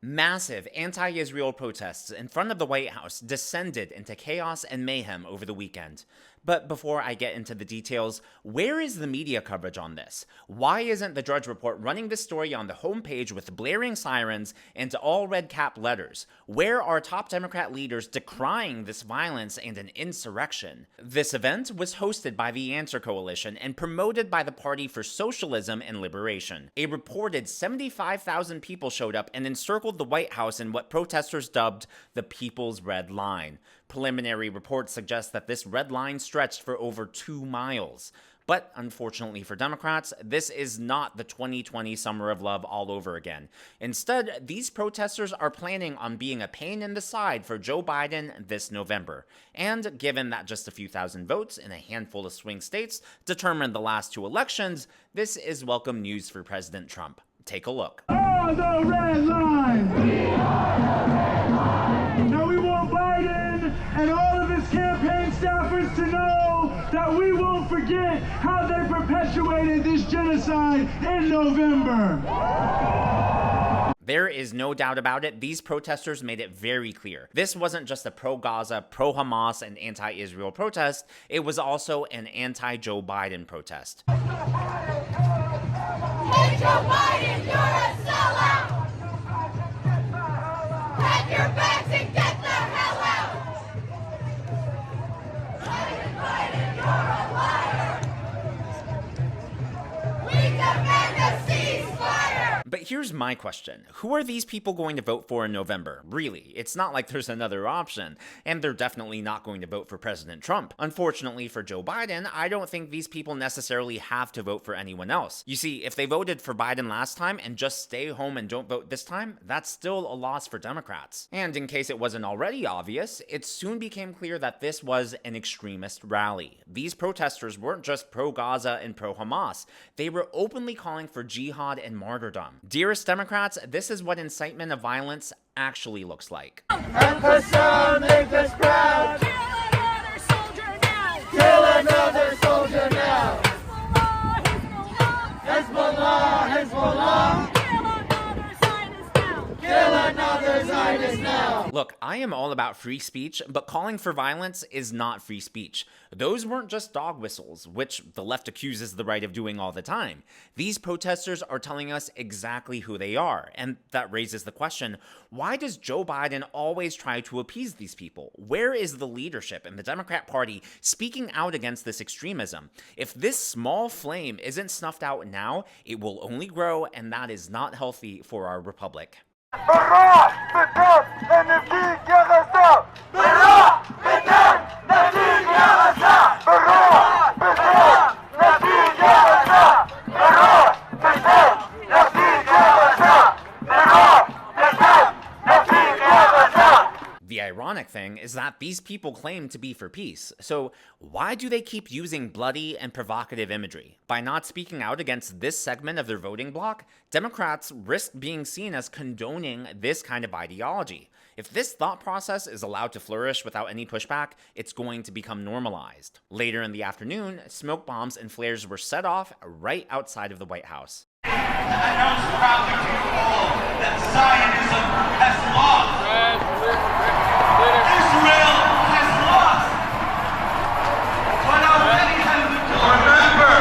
Massive anti-Israel protests in front of the White House descended into chaos and mayhem over the weekend. But before I get into the details, where is the media coverage on this? Why isn't the Drudge Report running this story on the homepage with blaring sirens and all red cap letters? Where are top Democrat leaders decrying this violence and an insurrection? This event was hosted by the Answer Coalition and promoted by the Party for Socialism and Liberation. A reported 75,000 people showed up and encircled the White House in what protesters dubbed the People's Red Line. Preliminary reports suggest that this red line stretched for over 2 miles. But unfortunately for Democrats, this is not the 2020 Summer of Love all over again. Instead, these protesters are planning on being a pain in the side for Joe Biden this November. And given that just a few thousand votes in a handful of swing states determined the last 2 elections, this is welcome news for President Trump. Take a look. Oh, the red line! We are the red line! Now we want Biden and all of his campaign staffers to know that we won't forget how they perpetuated this genocide in November. There is no doubt about it, these protesters made it very clear. This wasn't just a pro-Gaza, pro-Hamas, and anti-Israel protest, it was also an anti-Joe Biden protest. Hey Joe Biden, you're a sellout! Pack your bags and get the hell out! Biden, you're a liar! We demand a ceasefire! But here's my question. Who are these people going to vote for in November? Really, it's not like there's another option. And they're definitely not going to vote for President Trump. Unfortunately for Joe Biden, I don't think these people necessarily have to vote for anyone else. You see, if they voted for Biden last time and just stay home and don't vote this time, that's still a loss for Democrats. And in case it wasn't already obvious, it soon became clear that this was an extremist rally. These protesters weren't just pro-Gaza and pro-Hamas. They were openly calling for jihad and martyrdom. Dearest Democrats, this is what incitement of violence actually looks like. Al-Qassam, make us proud! Kill another soldier now! Kill another soldier now! Hezbollah, Hezbollah, Hezbollah! kill another Zionist now! Look, I am all about free speech, but calling for violence is not free speech. Those weren't just dog whistles, which the left accuses the right of doing all the time. These protesters are telling us exactly who they are, and that raises the question, why does Joe Biden always try to appease these people? Where is the leadership in the Democrat Party speaking out against this extremism? If this small flame isn't snuffed out now, it will only grow, and that is not healthy for our republic. بالراح بالدم نفديك يا غزة بالراح بالدم نفديك يا غزة بالراح بالدم نفديك يا غزة بالراح بالدم نفديك يا غزة بالراح بالدم نفديك يا غزة. The ironic thing is that these people claim to be for peace, so why do they keep using bloody and provocative imagery? By not speaking out against this segment of their voting bloc, Democrats risk being seen as condoning this kind of ideology. If this thought process is allowed to flourish without any pushback, it's going to become normalized. Later in the afternoon, smoke bombs and flares were set off right outside of the White House. I announce proudly to you all that Zionism has lost. Israel has lost. But already has been told. Remember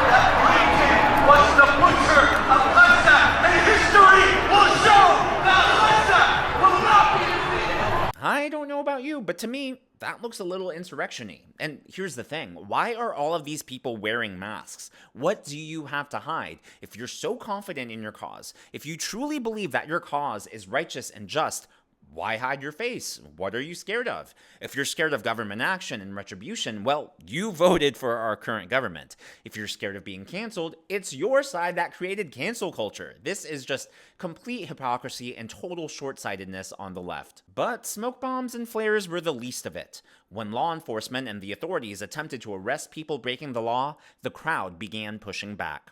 that Lincoln was the butcher of Gaza, and history will show that Gaza will not be defeated. I don't know about you, but to me, that looks a little insurrection-y. And here's the thing, why are all of these people wearing masks? What do you have to hide? If you're so confident in your cause, if you truly believe that your cause is righteous and just, why hide your face? What are you scared of? If you're scared of government action and retribution, well, you voted for our current government. If you're scared of being canceled, it's your side that created cancel culture. This is just complete hypocrisy and total short-sightedness on the left. But smoke bombs and flares were the least of it. When law enforcement and the authorities attempted to arrest people breaking the law, the crowd began pushing back.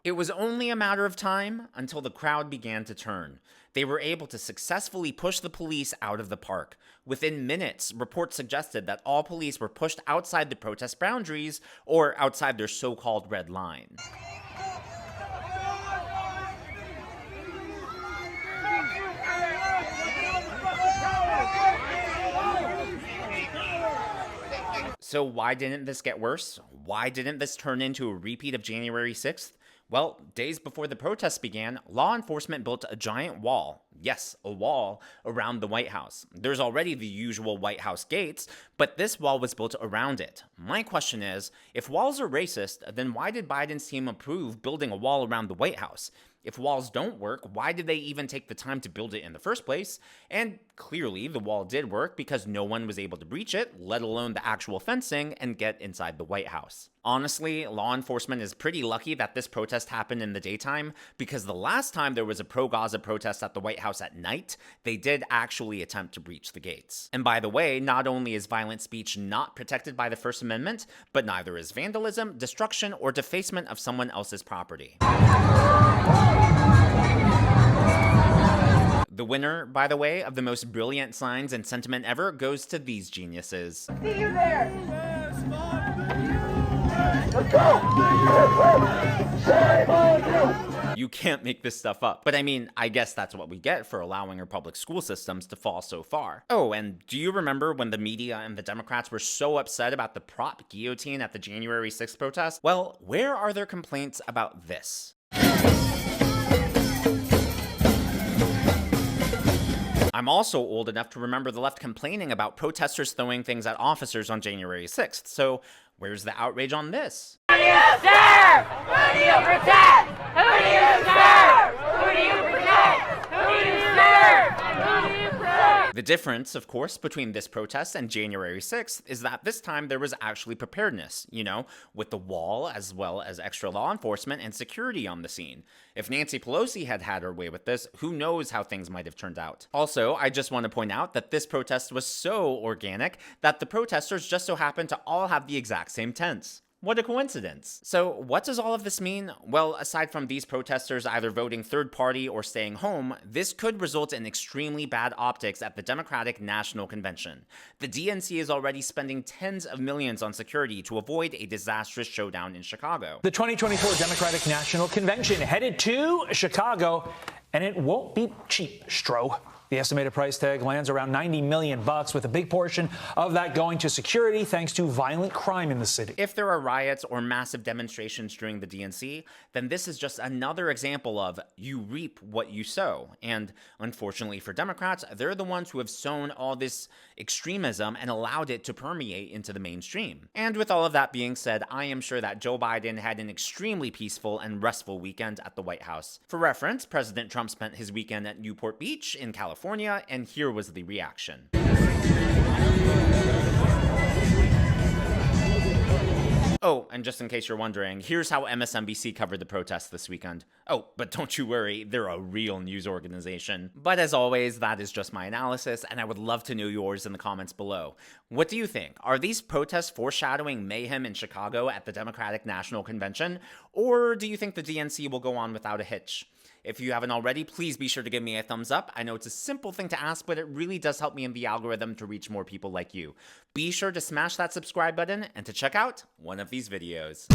It was only a matter matter of time until the crowd began to turn. They were able to successfully push the police out of the park. Within minutes, reports suggested that all police were pushed outside the protest boundaries or outside their so-called red line. So why didn't this get worse? Why didn't this turn into a repeat of January 6th? Well, days before the protests began, law enforcement built a giant wall. Yes, a wall around the White House. There's already the usual White House gates, but this wall was built around it. My question is, if walls are racist, then why did Biden's team approve building a wall around the White House? If walls don't work, why did they even take the time to build it in the first place? And clearly, the wall did work because no one was able to breach it, let alone the actual fencing, and get inside the White House. Honestly, law enforcement is pretty lucky that this protest happened in the daytime, because the last time there was a pro-Gaza protest at the White House at night, they did actually attempt to breach the gates. And by the way, not only is violent speech not protected by the First Amendment, but neither is vandalism, destruction, or defacement of someone else's property. The winner, by the way, of the most brilliant signs and sentiment ever goes to these geniuses. See you there. You can't make this stuff up. But I mean, I guess that's what we get for allowing our public school systems to fall so far. Oh, and do you remember when the media and the Democrats were so upset about the prop guillotine at the January 6th protest? Well, where are their complaints about this? I'm also old enough to remember the left complaining about protesters throwing things at officers on January 6th, so where's the outrage on this? Who do you serve? Who do you protect? Who do you serve? Who do you protect? Who do you serve? Who do you protect? The difference, of course, between this protest and January 6th is that this time there was actually preparedness, with the wall as well as extra law enforcement and security on the scene. If Nancy Pelosi had had her way with this, who knows how things might have turned out. Also, I just want to point out that this protest was so organic that the protesters just so happened to all have the exact same tents. What a coincidence. So what does all of this mean? Well, aside from these protesters either voting third party or staying home, this could result in extremely bad optics at the Democratic National Convention. The DNC is already spending tens of millions on security to avoid a disastrous showdown in Chicago. The 2024 Democratic National Convention headed to Chicago, and it won't be cheap, Stro. The estimated price tag lands around $90 million, with a big portion of that going to security thanks to violent crime in the city. If there are riots or massive demonstrations during the DNC, then this is just another example of you reap what you sow. And unfortunately for Democrats, they're the ones who have sown all this extremism and allowed it to permeate into the mainstream. And with all of that being said, I am sure that Joe Biden had an extremely peaceful and restful weekend at the White House. For reference, President Trump spent his weekend at Newport Beach in California, and here was the reaction. Oh, and just in case you're wondering, here's how MSNBC covered the protests this weekend. Oh, but don't you worry, they're a real news organization. But as always, that is just my analysis, and I would love to know yours in the comments below. What do you think? Are these protests foreshadowing mayhem in Chicago at the Democratic National Convention? Or do you think the DNC will go on without a hitch? If you haven't already, please be sure to give me a thumbs up. I know it's a simple thing to ask, but it really does help me in the algorithm to reach more people like you. Be sure to smash that subscribe button and to check out one of these videos.